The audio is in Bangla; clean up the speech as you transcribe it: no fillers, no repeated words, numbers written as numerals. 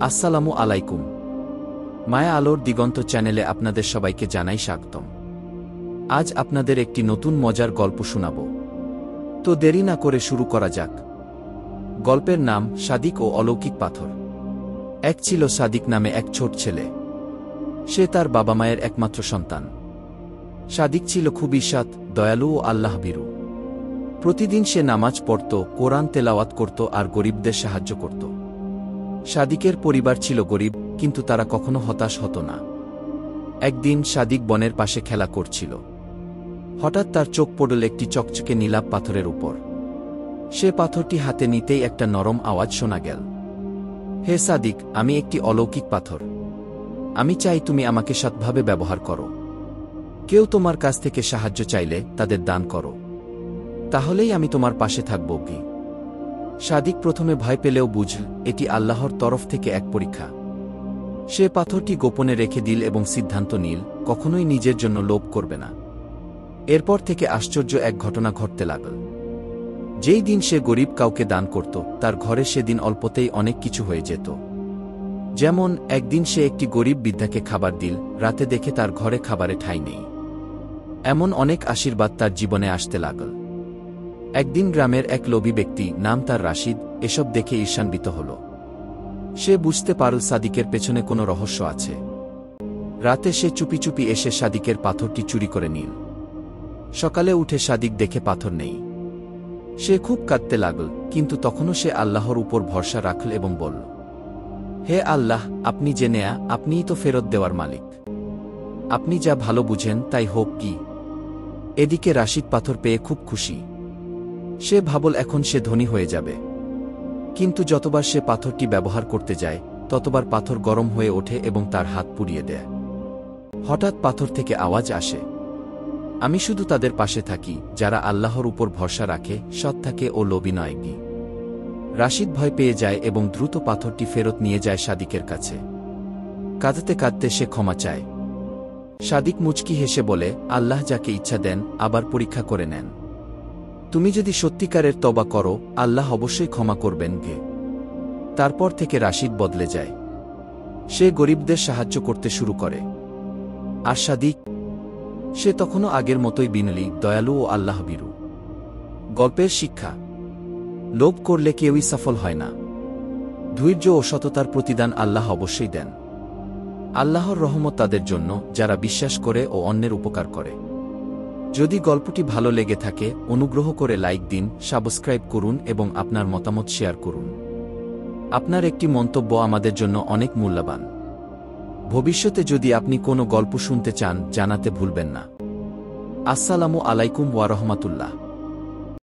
আসসালামু আলাইকুম। মায়া আলোর দিগন্ত চ্যানেলে আপনাদের সবাইকে জানাই স্বাগতম। আজ আপনাদের একটি নতুন মজার গল্প শোনাব। তো দেরি না করে শুরু করা যাক। গল্পের নাম সাদিক ও অলৌকিক পাথর। এক ছিল সাদিক নামে এক ছোট ছেলে। সে তার বাবা মায়ের একমাত্র সন্তান। সাদিক ছিল খুবই সৎ, দয়ালু ও আল্লাহভীরু। প্রতিদিন সে নামাজ পড়ত, কোরআন তেলাওয়াত করত আর গরিবদের সাহায্য করত। সাদিকের পরিবার ছিল গরিব, কিন্তু তারা কখনো হতাশ হতো না। একদিন সাদিক বনের পাশে খেলা করছিল। হঠাৎ তার চোখ পড়ল একটি চকচকে নীলাভ পাথরের উপর। সে পাথরটি হাতে নিতেই একটা নরম আওয়াজ শোনা গেল। হে সাদিক, আমি একটি অলৌকিক পাথর। আমি চাই তুমি আমাকে সৎভাবে ব্যবহার করো। কেউ তোমার কাছ থেকে সাহায্য চাইলে তাদের দান করো, তাহলেই আমি তোমার পাশে থাকব। কি সাদিক প্রথমে ভয় পেলেও বুঝল এটি আল্লাহর তরফ থেকে এক পরীক্ষা। সে পাথরটি গোপনে রেখে দিল এবং সিদ্ধান্ত নিল কখনোই নিজের জন্য লোভ করবে না। এরপর থেকে আশ্চর্য এক ঘটনা ঘটতে লাগল। যেই দিন সে গরিব কাউকে দান করত, তার ঘরে সেদিন অল্পতেই অনেক কিছু হয়ে যেত। যেমন একদিন সে একটি গরিব বৃদ্ধাকে খাবার দিল, রাতে দেখে তার ঘরে খাবারে ঠাঁই নেই। এমন অনেক আশীর্বাদ তার জীবনে আসতে লাগল। একদিন গ্রামের এক লোভী ব্যক্তি, নাম তার রাশিদ, এসব দেখে ঈর্ষান্বিত হল। সে বুঝতে পারল সাদিকের পেছনে কোনো রহস্য আছে। রাতে সে চুপি চুপি এসে সাদিকের পাথরটি চুরি করে নিল। সকালে উঠে সাদিক দেখে পাথর নেই। সে খুব কাঁদতে লাগল, কিন্তু তখনও সে আল্লাহর উপর ভরসা রাখল এবং বলল, হে আল্লাহ, আপনি যে নেয়া, আপনিই তো ফেরত দেওয়ার মালিক। আপনি যা ভালো বুঝেন তাই হোক। কি এদিকে রাশিদ পাথর পেয়ে খুব খুশি। সে ভাবল এখন সে ধনী হয়ে যাবে। কিন্তু যতবার সে পাথরটি ব্যবহার করতে যায়, ততবার পাথর গরম হয়ে ওঠে এবং তার হাত পুড়িয়ে দেয়। হঠাৎ পাথর থেকে আওয়াজ আসে, আমি শুধু তাদের পাশে থাকি যারা আল্লাহর উপর ভরসা রাখে, সৎ থাকে ও লোভী নয়। রাশিদ ভয় পেয়ে যায় এবং দ্রুত পাথরটি ফেরত নিয়ে যায় সাদিকের কাছে। কাঁদতে কাঁদতে সে ক্ষমা চায়। সাদিক মুচকি হেসে বলে, আল্লাহ যাকে ইচ্ছা দেন আবার পরীক্ষা করে নেন। তুমি যদি সত্যিকারের তওবা করো, আল্লাহ অবশ্যই ক্ষমা করবেন। তারপর থেকে রাশিদ বদলে যায়। সে গরিবদের সাহায্য করতে শুরু করে। আর সাদিক, সে তখনও আগের মতোই বিনয়ী, দয়ালু ও আল্লাহভীরু। গল্পের শিক্ষা: লোভ করলে কেউই সফল হয় না। ধৈর্য ও সততার প্রতিদান আল্লাহ অবশ্যই দেন। আল্লাহর রহমত তাদের জন্য যারা বিশ্বাস করে ও অন্যের উপকার করে। যদি গল্পটি ভালো লেগে থাকে, অনুগ্রহ করে লাইক দিন, সাবস্ক্রাইব করুন এবং আপনার মতামত শেয়ার করুন। আপনার একটি মন্তব্য আমাদের জন্য অনেক মূল্যবান। ভবিষ্যতে যদি আপনি কোনো গল্প শুনতে চান, জানাতে ভুলবেন না। আসসালামু আলাইকুম ওয়া রাহমাতুল্লাহ।